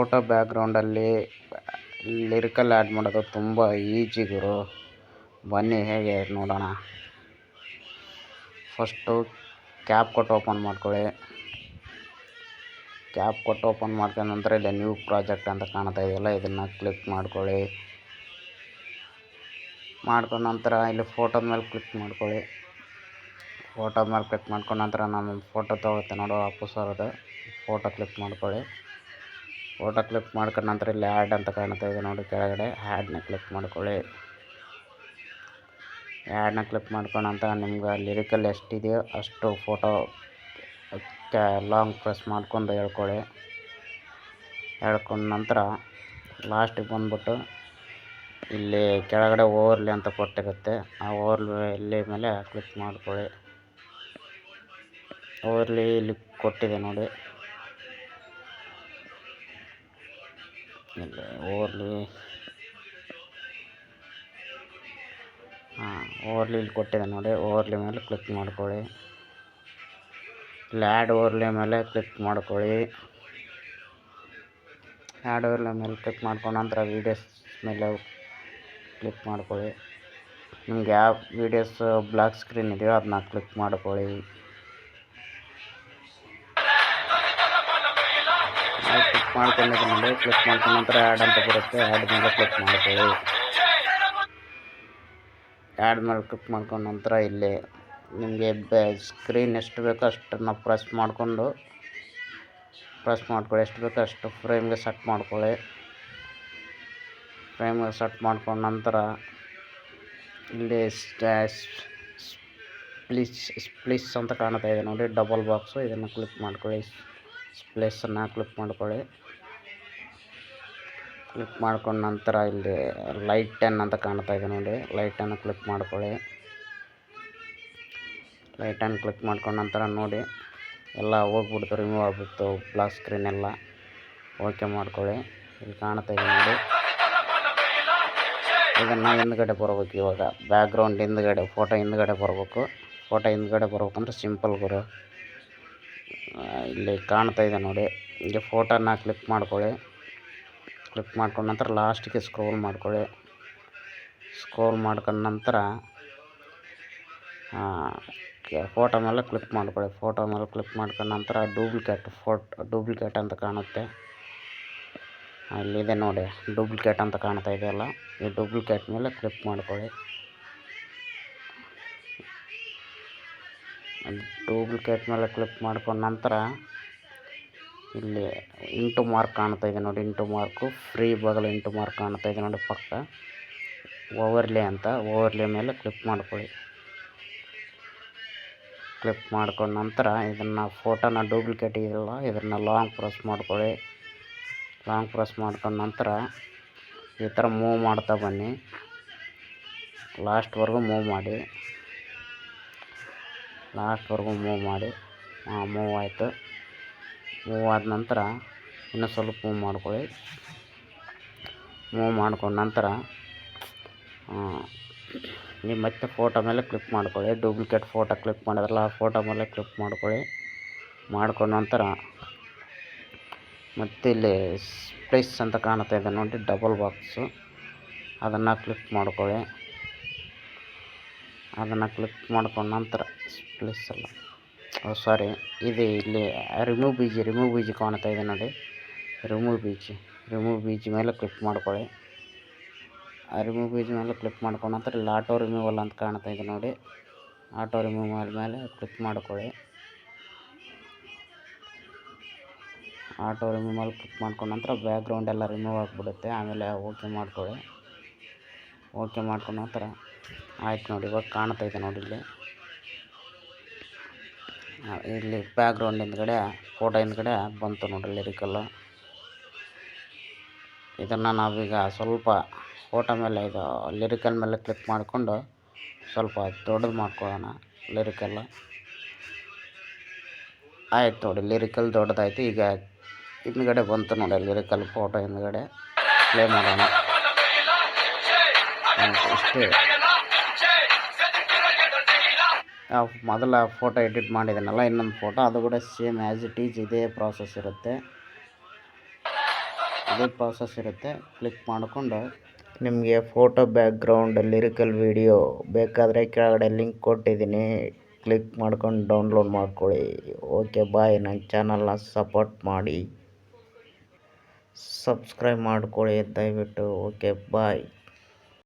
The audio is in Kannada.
ಫೋಟೋ ಬ್ಯಾಕ್ಗ್ರೌಂಡಲ್ಲಿ ಲಿರಿಕಲ್ ಆ್ಯಡ್ ಮಾಡೋದು ತುಂಬ ಈಜಿ ಗುರು. ಬನ್ನಿ ಹೇಗೆ ನೋಡೋಣ. ಫಸ್ಟು ಕ್ಯಾಪ್ ಕೊಟ್ಟು ಓಪನ್ ಮಾಡ್ಕೊಳ್ಳಿ. ಕ್ಯಾಪ್ ಕೊಟ್ಟು ಓಪನ್ ಮಾಡ್ಕೊಂಡ ನಂತರ ಇಲ್ಲಿ ನ್ಯೂ ಪ್ರಾಜೆಕ್ಟ್ ಅಂತ ಕಾಣ್ತಾ ಇದೆಯಲ್ಲ, ಇದನ್ನು ಕ್ಲಿಕ್ ಮಾಡ್ಕೊಳ್ಳಿ. ಮಾಡ್ಕೊಂಡ ನಂತರ ಇಲ್ಲಿ ಫೋಟೋದ ಮೇಲೆ ಕ್ಲಿಕ್ ಮಾಡ್ಕೊಳ್ಳಿ. ಫೋಟೋದ ಮೇಲೆ ಕ್ಲಿಕ್ ಮಾಡ್ಕೊಂಡ ನಂತರ ನಾನು ಫೋಟೋ ತೊಗೊಳುತ್ತೆ ನೋಡು, ವಾಪಸ್ ಬರೋದು. ಫೋಟೋ ಕ್ಲಿಕ್ ಮಾಡ್ಕೊಳ್ಳಿ. ಫೋಟೋ ಕ್ಲಿಕ್ ಮಾಡ್ಕೊಂಡ ನಂತರ ಇಲ್ಲಿ ಆ್ಯಡ್ ಅಂತ ಕಾಣ್ತಾ ಇದೆ ನೋಡಿ ಕೆಳಗಡೆ, ಆ್ಯಡ್ನ ಕ್ಲಿಕ್ ಮಾಡ್ಕೊಳ್ಳಿ. ಆ್ಯಡ್ನ ಕ್ಲಿಕ್ ಮಾಡ್ಕೊಂಡ ನಂತರ ನಿಮ್ಗೆ ಲಿರಿಕಲ್ ಎಷ್ಟಿದೆಯೋ ಅಷ್ಟು ಫೋಟೋ ಲಾಂಗ್ ಪ್ರೆಸ್ ಮಾಡ್ಕೊಂಡು ಹೇಳ್ಕೊಳ್ಳಿ. ಹೇಳ್ಕೊಂಡ ನಂತರ ಲಾಸ್ಟಿಗೆ ಬಂದ್ಬಿಟ್ಟು ಇಲ್ಲಿ ಕೆಳಗಡೆ ಓವರ್ಲಿ ಅಂತ ಕೊಟ್ಟಿರುತ್ತೆ, ಆ ಓವರ್ಲಿ ಮೇಲೆ ಕ್ಲಿಕ್ ಮಾಡ್ಕೊಳ್ಳಿ. ಓವರ್ಲಿ ಇಲ್ಲಿ ಕೊಟ್ಟಿದೆ ನೋಡಿ, ಇಲ್ಲಿ ಓವರ್ಲಿ ಓವರ್ಲಿ ಇಲ್ಲಿ ಕೊಟ್ಟಿದೆ ನೋಡಿ, ಓವರ್ಲಿ ಮೇಲೆ ಕ್ಲಿಕ್ ಮಾಡ್ಕೊಳ್ಳಿ. ಇಲ್ಲಿ ಆ್ಯಡ್ ಓವರ್ಲಿ ಮೇಲೆ ಕ್ಲಿಕ್ ಮಾಡ್ಕೊಳ್ಳಿ. ಆ್ಯಡ್ ಓವರ್ಲಿ ಮೇಲೆ ಕ್ಲಿಕ್ ಮಾಡ್ಕೊಂಡ ನಂತರ ವೀಡಿಯೋಸ್ ಮೇಲೆ ಕ್ಲಿಕ್ ಮಾಡ್ಕೊಳ್ಳಿ. ನಿಮ್ಗೆ ಯಾವ ವೀಡಿಯೋಸ್ ಬ್ಲ್ಯಾಕ್ ಸ್ಕ್ರೀನ್ ಇದೆಯೋ ಅದನ್ನ ಕ್ಲಿಕ್ ಮಾಡ್ಕೊಳ್ಳಿ. ಕ್ಲಿಕ್ ಮಾಡ್ಕೊಂಡಿದ್ದೀನಿ ನೋಡಿ, ಕ್ಲಿಕ್ ಮಾಡ್ಕೊಂಡ ನಂತರ ಆ್ಯಡ್ ಅಂತ ಬರುತ್ತೆ, ಆ್ಯಡ್ ಮೇಲೆ ಕ್ಲಿಕ್ ಮಾಡ್ಕೊಳ್ಳಿ. ಆ್ಯಡ್ ಮೇಲೆ ಕ್ಲಿಕ್ ಮಾಡ್ಕೊಂಡ ನಂತರ ಇಲ್ಲಿ ನಿಮಗೆ ಸ್ಕ್ರೀನ್ ಎಷ್ಟು ಬೇಕೋ ಅಷ್ಟನ್ನು ಪ್ರೆಸ್ ಮಾಡ್ಕೊಳ್ಳಿ. ಎಷ್ಟು ಬೇಕೋ ಅಷ್ಟು ಫ್ರೇಮ್ಗೆ ಸೆಟ್ ಮಾಡ್ಕೊಳ್ಳಿ. ಫ್ರೇಮ್ಗೆ ಸೆಟ್ ಮಾಡ್ಕೊಂಡ ನಂತರ ಇಲ್ಲಿ ಸ್ಪ್ಲಿಸ್ ಅಂತ ಕಾಣ್ತಾ ಇದೆ ನೋಡಿ, ಡಬಲ್ ಬಾಕ್ಸು, ಇದನ್ನು ಕ್ಲಿಕ್ ಮಾಡ್ಕೊಳ್ಳಿ. ಸ್ಪ್ಲಿಸನ್ನು ಕ್ಲಿಕ್ ಮಾಡ್ಕೊಳ್ಳಿ. ಕ್ಲಿಕ್ ಮಾಡ್ಕೊಂಡ ನಂತರ ಇಲ್ಲಿ ಲೈಟನ್ ಅಂತ ಕಾಣ್ತಾ ಇದೆ ನೋಡಿ, ಲೈಟನ್ನು ಕ್ಲಿಕ್ ಮಾಡ್ಕೊಳ್ಳಿ. ಲೈಟನ್ನು ಕ್ಲಿಕ್ ಮಾಡ್ಕೊಂಡ ನಂತರ ನೋಡಿ ಎಲ್ಲ ಹೋಗ್ಬಿಡ್ತು, ರಿಮೂವ್ ಆಗ್ಬಿಡ್ತು ಬ್ಲಾಕ್ ಸ್ಕ್ರೀನ್ ಎಲ್ಲ. ಓಕೆ ಮಾಡ್ಕೊಳ್ಳಿ. ಇಲ್ಲಿ ಕಾಣ್ತಾ ಇದೆ ನೋಡಿ, ಇದನ್ನು ಹಿಂದ್ಗಡೆ ಬರಬೇಕು. ಇವಾಗ ಬ್ಯಾಕ್ಗ್ರೌಂಡ್ ಹಿಂದ್ಗಡೆ ಫೋಟೋ ಹಿಂದ್ಗಡೆ ಬರಬೇಕು. ಫೋಟೋ ಹಿಂದ್ಗಡೆ ಬರ್ಬೇಕಂದ್ರೆ ಸಿಂಪಲ್ ಗುರು, ಇಲ್ಲಿ ಕಾಣ್ತಾ ಇದೆ ನೋಡಿ, ಇಲ್ಲಿ ಫೋಟೋನ ಕ್ಲಿಕ್ ಮಾಡ್ಕೊಳ್ಳಿ. ಕ್ಲಿಕ್ ಮಾಡ್ಕೊಂಡ ನಂತರ ಲಾಸ್ಟಿಗೆ ಸ್ಕ್ರೋಲ್ ಮಾಡ್ಕೊಳ್ಳಿ. ಸ್ಕ್ರೋಲ್ ಮಾಡ್ಕೊಂಡ ನಂತರ ಫೋಟೋ ಮೇಲೆ ಕ್ಲಿಕ್ ಮಾಡ್ಕೊಳ್ಳಿ. ಫೋಟೋ ಮೇಲೆ ಕ್ಲಿಕ್ ಮಾಡ್ಕೊಂಡ ನಂತರ ಡೂಪ್ಲಿಕೇಟ್ ಅಂತ ಕಾಣುತ್ತೆ, ಅಲ್ಲಿದೆ ನೋಡಿ, ಡೂಪ್ಲಿಕೇಟ್ ಅಂತ ಕಾಣ್ತಾ ಇದೆಯಲ್ಲ, ಈ ಡೂಪ್ಲಿಕೇಟ್ ಮೇಲೆ ಕ್ಲಿಕ್ ಮಾಡ್ಕೊಳ್ಳಿ. ಡೂಪ್ಲಿಕೇಟ್ ಮೇಲೆ ಕ್ಲಿಕ್ ಮಾಡ್ಕೊಂಡ ನಂತರ ಇಲ್ಲಿ ಇಂಟು ಮಾರ್ಕ್ ಕಾಣ್ತಾ ಇದೆ ನೋಡಿ, ಇಂಟು ಮಾರ್ಕು ಫ್ರೀ ಬಗಲು ಇಂಟು ಮಾರ್ಕ್ ಕಾಣ್ತಾ ಇದೆ ನೋಡಿ ಪಕ್ಕ, ಓವರ್ಲೇ ಅಂತ, ಓವರ್ಲೇ ಮೇಲೆ ಕ್ಲಿಕ್ ಮಾಡ್ಕೊಳ್ಳಿ. ಕ್ಲಿಕ್ ಮಾಡ್ಕೊಂಡ ನಂತರ ಇದನ್ನು ಫೋಟೋನ ಡೂಪ್ಲಿಕೇಟ್ ಇದೆಯಲ್ಲ, ಇದನ್ನು ಲಾಂಗ್ ಪ್ರೆಸ್ ಮಾಡ್ಕೊಳ್ಳಿ. ಲಾಂಗ್ ಪ್ರೆಸ್ ಮಾಡ್ಕೊಂಡ ನಂತರ ಈ ಥರ ಮೂವ್ ಮಾಡ್ತಾ ಬನ್ನಿ, ಲಾಸ್ಟ್ವರೆಗೂ ಮೂವ್ ಮಾಡಿ. ಮೂವ್ ಆಯಿತು. ಮೂವ್ ಆದ ನಂತರ ಇನ್ನೂ ಸ್ವಲ್ಪ ಮೂವ್ ಮಾಡ್ಕೊಳ್ಳಿ. ಮೂವ್ ಮಾಡ್ಕೊಂಡ ನಂತರ ನೀವು ಮತ್ತೆ ಫೋಟೋ ಮೇಲೆ ಕ್ಲಿಕ್ ಮಾಡ್ಕೊಳ್ಳಿ. ಡೂಪ್ಲಿಕೇಟ್ ಫೋಟೋ ಕ್ಲಿಕ್ ಮಾಡಿದ್ರಲ್ಲ, ಆ ಫೋಟೋ ಮೇಲೆ ಕ್ಲಿಕ್ ಮಾಡ್ಕೊಳ್ಳಿ. ಮಾಡ್ಕೊಂಡ ನಂತರ ಮತ್ತೆ ಇಲ್ಲಿ ಸ್ಪ್ಲಿಸ್ ಅಂತ ಕಾಣ್ತಾ ಇದೆ ನೋಡಿ, ಡಬಲ್ ಬಾಕ್ಸು, ಅದನ್ನು ಕ್ಲಿಕ್ ಮಾಡ್ಕೊಳ್ಳಿ. ಅದನ್ನು ಕ್ಲಿಕ್ ಮಾಡ್ಕೊಂಡ ನಂತರ ಸ್ಪ್ಲಿಸ್ ಅಲ್ಲ, ಇದು ಇಲ್ಲಿ ರಿಮೂವ್ ಬೀಜಿ ಕಾಣ್ತಾ ಇದೆ ನೋಡಿ, ರಿಮೂವ್ ಬೀಜಿ ಮೇಲೆ ಕ್ಲಿಕ್ ಮಾಡ್ಕೊಳ್ಳಿ. ಆ ರಿಮೂವ್ ಬೀಜಿ ಮೇಲೆ ಕ್ಲಿಕ್ ಮಾಡ್ಕೊಂಡ ನಂತರ ಇಲ್ಲಿ ಆಟೋ ರಿಮೂವಲ್ ಅಂತ ಕಾಣ್ತಾ ಇದೆ ನೋಡಿ, ಆಟೋ ರಿಮೂವಲ್ ಮೇಲೆ ಕ್ಲಿಕ್ ಮಾಡ್ಕೊಳ್ಳಿ. ಆಟೋ ರಿಮೂವಲ್ ಕ್ಲಿಕ್ ಮಾಡ್ಕೊಂಡ ನಂತರ ಬ್ಯಾಕ್ಗ್ರೌಂಡ್ ಎಲ್ಲ ರಿಮೂವ್ ಆಗಿಬಿಡುತ್ತೆ. ಆಮೇಲೆ ಓಕೆ ಮಾಡ್ಕೊಳ್ಳಿ. ಓಕೆ ಮಾಡ್ಕೊಂಡ ನಂತರ ಆಯ್ತು ನೋಡಿ, ಇವಾಗ ಕಾಣ್ತಾ ಇದೆ ನೋಡಿ, ಇಲ್ಲಿ ಬ್ಯಾಕ್ಗ್ರೌಂಡ್ ಹಿಂದ್ಗಡೆ ಫೋಟೋ ಹಿಂದ್ಗಡೆ ಬಂತು ನೋಡಿರಿ ಲಿರಿಕಲ್ಲು. ಇದನ್ನು ನಾವೀಗ ಸ್ವಲ್ಪ ಫೋಟೋ ಮೇಲೆ ಇದು ಲಿರಿಕಲ್ ಮೇಲೆ ಕ್ಲಿಕ್ ಮಾಡಿಕೊಂಡು ಸ್ವಲ್ಪ ದೊಡ್ಡದು ಮಾಡ್ಕೊಳ್ಳೋಣ ಲಿರಿಕಲ್ಲು. ಆಯ್ತು ನೋಡಿ, ಲಿರಿಕಲ್ ದೊಡ್ಡದಾಯಿತು. ಈಗ ಹಿಂದ್ಗಡೆ ಬಂತು ನೋಡಿ ಲಿರಿಕಲ್ ಫೋಟೋ ಹಿಂದ್ಗಡೆ, ಪ್ಲೇ ಮಾಡೋಣ. ಇಷ್ಟೇ, ಮೊದಲ ಫೋಟೋ ಎಡಿಟ್ ಮಾಡಿದ್ದೀನಲ್ಲ, ಇನ್ನೊಂದು ಫೋಟೋ, ಅದು ಕೂಡ ಸೇಮ್ ಆ್ಯಸ್ ಇಟ್ ಈಸ್ ಇದೇ ಪ್ರಾಸೆಸ್ ಇರುತ್ತೆ. ಅದೇ ಪ್ರಾಸೆಸ್ ಇರುತ್ತೆ. ಕ್ಲಿಕ್ ಮಾಡಿಕೊಂಡು ನಿಮಗೆ ಫೋಟೋ ಬ್ಯಾಕ್ಗ್ರೌಂಡ್ ಲಿರಿಕಲ್ ವಿಡಿಯೋ ಬೇಕಾದರೆ ಕೆಳಗಡೆ ಲಿಂಕ್ ಕೊಟ್ಟಿದ್ದೀನಿ, ಕ್ಲಿಕ್ ಮಾಡ್ಕೊಂಡು ಡೌನ್ಲೋಡ್ ಮಾಡ್ಕೊಳ್ಳಿ. Okay bye. ನನ್ನ ಚಾನಲ್ನ ಸಪೋರ್ಟ್ ಮಾಡಿ, ಸಬ್ಸ್ಕ್ರೈಬ್ ಮಾಡ್ಕೊಳ್ಳಿ ದಯವಿಟ್ಟು. ಓಕೆ ಬಾಯ್.